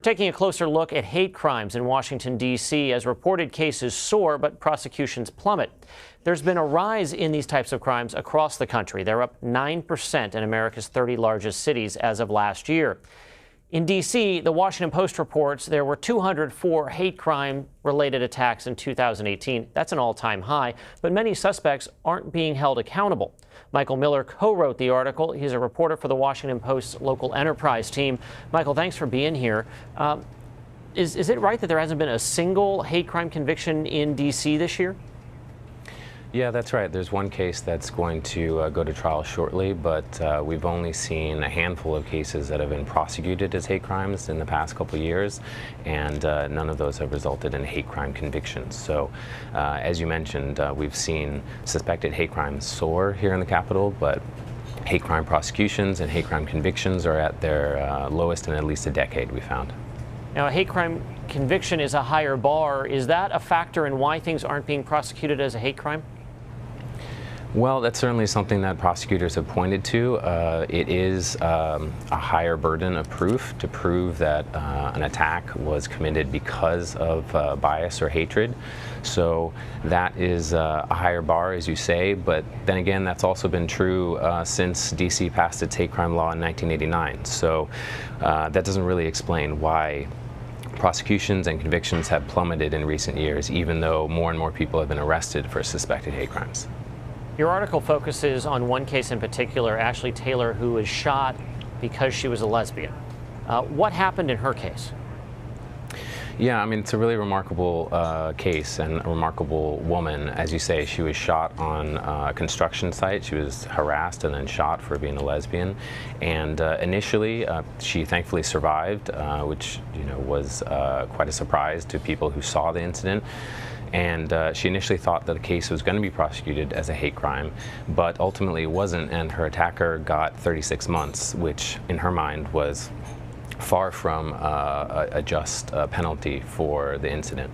Taking a closer look at hate crimes in Washington, D.C. as reported cases soar, but prosecutions plummet. There's been a rise in these types of crimes across the country. They're up 9% in America's 30 largest cities as of last year. In D.C., the Washington Post reports there were 204 hate crime-related attacks in 2018. That's an all-time high, but many suspects aren't being held accountable. Michael Miller co-wrote the article. He's a reporter for the Washington Post's local enterprise team. Michael, thanks for being here. Is it right that there hasn't been a single hate crime conviction in D.C. this year? Yeah, that's right. There's one case that's going to go to trial shortly, but we've only seen a handful of cases that have been prosecuted as hate crimes in the past couple of years, and none of those have resulted in hate crime convictions. So, as you mentioned, we've seen suspected hate crimes soar here in the Capitol, but hate crime prosecutions and hate crime convictions are at their lowest in at least a decade, we found. Now, a hate crime conviction is a higher bar. Is that a factor in why things aren't being prosecuted as a hate crime? Well, that's certainly something that prosecutors have pointed to. It is a higher burden of proof to prove that an attack was committed because of bias or hatred. So that is a higher bar, as you say, but then again, that's also been true since D.C. passed its hate crime law in 1989. So that doesn't really explain why prosecutions and convictions have plummeted in recent years, even though more and more people have been arrested for suspected hate crimes. Your article focuses on one case in particular, Ashley Taylor, who was shot because she was a lesbian. What happened in her case? Yeah, I mean, it's a really remarkable case and a remarkable woman. As you say, she was shot on a construction site. She was harassed and then shot for being a lesbian. And initially, she thankfully survived, which was quite a surprise to people who saw the incident. And she initially thought that the case was going to be prosecuted as a hate crime, but ultimately it wasn't, and her attacker got 36 months, which in her mind was far from a just penalty for the incident.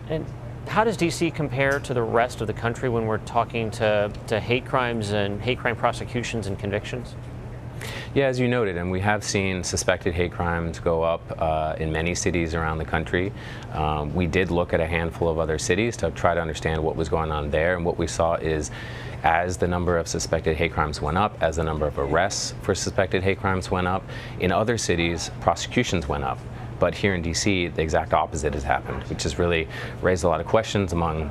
And how does D.C. compare to the rest of the country when we're talking to hate crimes and hate crime prosecutions and convictions? Yeah, as you noted, and we have seen suspected hate crimes go up in many cities around the country. We did look at a handful of other cities to try to understand what was going on there, and what we saw is as the number of suspected hate crimes went up, as the number of arrests for suspected hate crimes went up, in other cities, prosecutions went up. But here in D.C., the exact opposite has happened, which has really raised a lot of questions among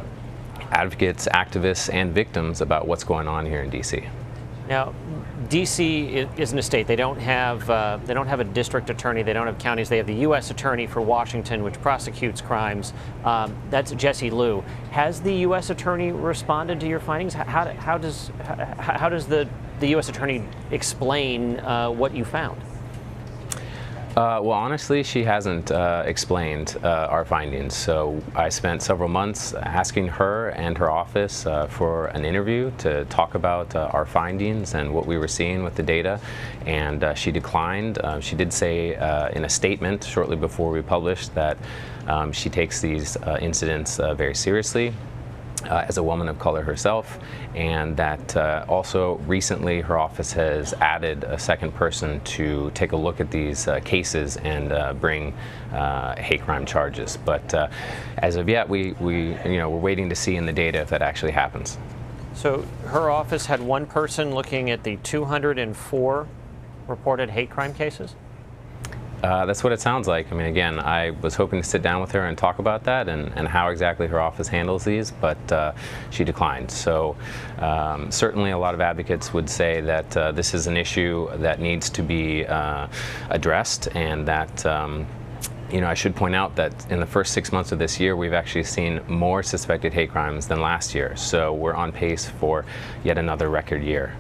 advocates, activists, and victims about what's going on here in D.C. Now, D.C. isn't a state. They don't have a district attorney. They don't have counties. They have the U.S. Attorney for Washington, which prosecutes crimes. That's Jesse Liu. Has the U.S. Attorney responded to your findings? How does the U.S. Attorney explain what you found? Well, honestly, she hasn't explained our findings. So I spent several months asking her and her office for an interview to talk about our findings and what we were seeing with the data, and she declined. She did say in a statement shortly before we published that she takes these incidents very seriously. As a woman of color herself, and that also recently her office has added a second person to take a look at these cases and bring hate crime charges. But as of yet, we're waiting to see in the data if that actually happens. So her office had one person looking at the 204 reported hate crime cases? That's what it sounds like. I mean, again, I was hoping to sit down with her and talk about that and how exactly her office handles these, but she declined. So certainly a lot of advocates would say that this is an issue that needs to be addressed, and that I should point out that in the first 6 months of this year, we've actually seen more suspected hate crimes than last year. So we're on pace for yet another record year.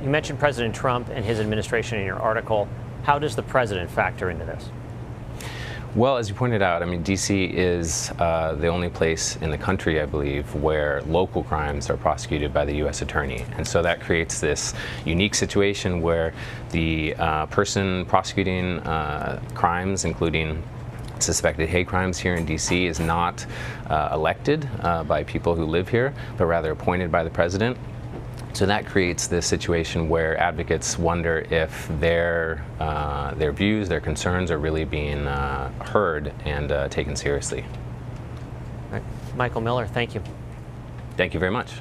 You mentioned President Trump and his administration in your article. How does the president factor into this? Well, as you pointed out, I mean, D.C. is the only place in the country, I believe, where local crimes are prosecuted by the U.S. Attorney. And so that creates this unique situation where the person prosecuting crimes, including suspected hate crimes here in D.C., is not elected by people who live here, but rather appointed by the president. So that creates this situation where advocates wonder if their views, their concerns are really being heard and taken seriously. All right. Michael Miller, thank you. Thank you very much.